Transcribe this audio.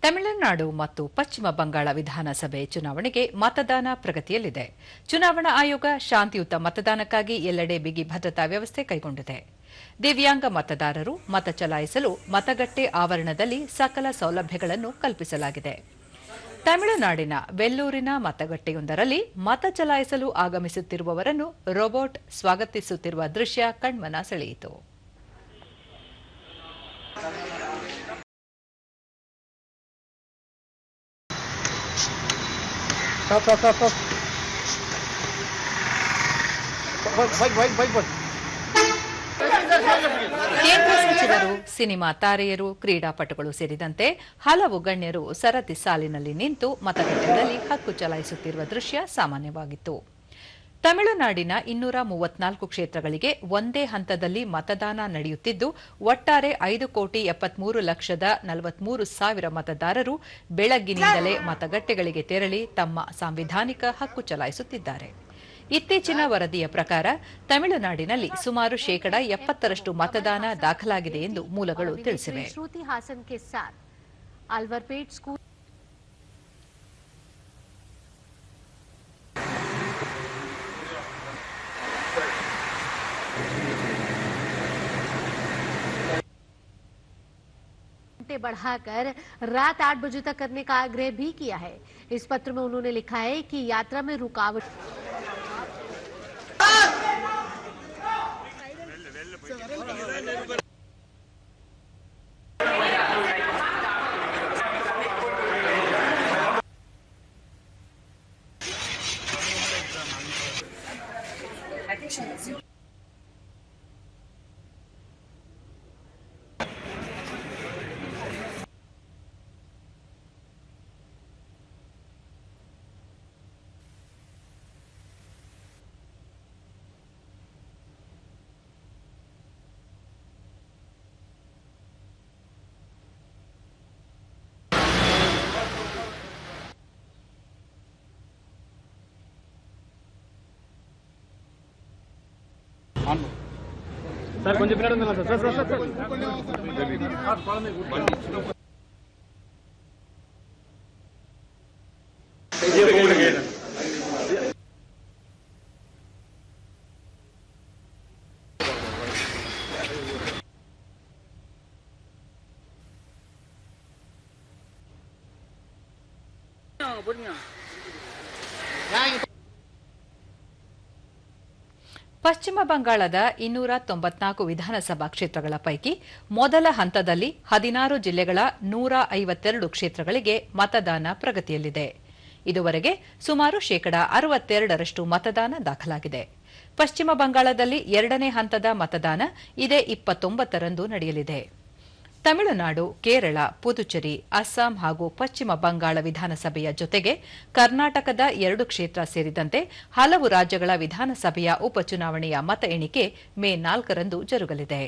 ತಮಿಳುನಾಡು ಮತ್ತು ಪಶ್ಚಿಮ ಬಂಗಾಳ ವಿಧಾನಸಭೆ ಚುನಾವಣೆಗೆ ಮತದಾನ ಪ್ರಗತಿಯಲ್ಲಿದೆ. ಚುನಾವಣಾ ಆಯೋಗ ಶಾಂತಿಯುತ ಮತದಾನಕ್ಕಾಗಿ ಎಲ್ಲೆಡೆ ಬಿಗಿ ಭದ್ರತಾ ವ್ಯವಸ್ಥೆ ಕೈಗೊಂಡಿದೆ. ದಿವ್ಯಾಂಗ ಮತದಾರರು ಮತ ಚಲಾಯಿಸಲು ಮತಗಟ್ಟೆ ಆವರಣದಲ್ಲಿ ಸಕಲ ಸೌಲಭ್ಯಗಳನ್ನು ಕಲ್ಪಿಸಲಾಗಿದೆ. ತಮಿಳುನಾಡಿನ ವೆಲ್ಲೂರಿನ ಮತಗಟ್ಟೆಯೊಂದರಲ್ಲಿ ಮತ ಚಲಾಯಿಸಲು ಆಗಮಿಸುತ್ತಿರುವವರನ್ನು ರೋಬೋಟ್ ಸ್ವಾಗತಿಸುತ್ತಿರುವ ದೃಶ್ಯ ಕಣ್ಮನ ಸೆಳೆಯಿತು. ಕೇಂದ್ರ ಸಚಿವರು, ಸಿನಿಮಾ ತಾರೆಯರು, ಕ್ರೀಡಾಪಟುಗಳು ಸೇರಿದಂತೆ ಹಲವು ಗಣ್ಯರು ಸರತಿ ಸಾಲಿನಲ್ಲಿ ನಿಂತು ಮತಗಟ್ಟೆಗಳಲ್ಲಿ ಹಕ್ಕು ಚಲಾಯಿಸುತ್ತಿರುವ ದೃಶ್ಯ ಸಾಮಾನ್ಯವಾಗಿತ್ತು. ತಮಿಳುನಾಡಿನ 234 ಕ್ಷೇತ್ರಗಳಿಗೆ ಒಂದೇ ಹಂತದಲ್ಲಿ ಮತದಾನ ನಡೆಯುತ್ತಿದ್ದು, ಒಟ್ಟಾರೆ 5,73,43,000 ಮತದಾರರು ಬೆಳಗ್ಗಿನಿಂದಲೇ ಮತಗಟ್ಟೆಗಳಿಗೆ ತೆರಳಿ ತಮ್ಮ ಸಾಂವಿಧಾನಿಕ ಹಕ್ಕು ಚಲಾಯಿಸುತ್ತಿದ್ದಾರೆ. ಇತ್ತೀಚಿನ ವರದಿಯ ಪ್ರಕಾರ ತಮಿಳುನಾಡಿನಲ್ಲಿ ಸುಮಾರು 70% ಮತದಾನ ದಾಖಲಾಗಿದೆ ಎಂದು ಮೂಲಗಳು ತಿಳಿಸಿವೆ. बढ़ाकर रात 8 बजे तक करने का आग्रह भी किया है। इस पत्र में उन्होंने लिखा है कि यात्रा में रुकावट सर कुछ पिनाडी सर सर सर सर ಪಶ್ಚಿಮ ಬಂಗಾಳದ 294 ವಿಧಾನಸಭಾ ಕ್ಷೇತ್ರಗಳ ಪೈಕಿ ಮೊದಲ ಹಂತದಲ್ಲಿ 16 ಜಿಲ್ಲೆಗಳ 152 ಕ್ಷೇತ್ರಗಳಿಗೆ ಮತದಾನ ಪ್ರಗತಿಯಲ್ಲಿದೆ. ಇದುವರೆಗೆ ಸುಮಾರು 62% ಮತದಾನ ದಾಖಲಾಗಿದೆ. ಪಶ್ಚಿಮ ಬಂಗಾಳದಲ್ಲಿ ಎರಡನೇ ಹಂತದ ಮತದಾನ ಇದೇ 29ರಂದು ನಡೆಯಲಿದೆ. ತಮಿಳುನಾಡು, ಕೇರಳ, ಪುದುಚೇರಿ, ಅಸ್ಸಾಂ ಹಾಗೂ ಪಶ್ಚಿಮ ಬಂಗಾಳ ವಿಧಾನಸಭೆಯ ಜೊತೆಗೆ ಕರ್ನಾಟಕದ 2 ಕ್ಷೇತ್ರ ಸೇರಿದಂತೆ ಹಲವು ರಾಜ್ಯಗಳ ವಿಧಾನಸಭೆಯ ಉಪಚುನಾವಣೆಯ ಮತ ಎಣಿಕೆ ಮೇ 4ರಂದು ಜರುಗಲಿದೆ.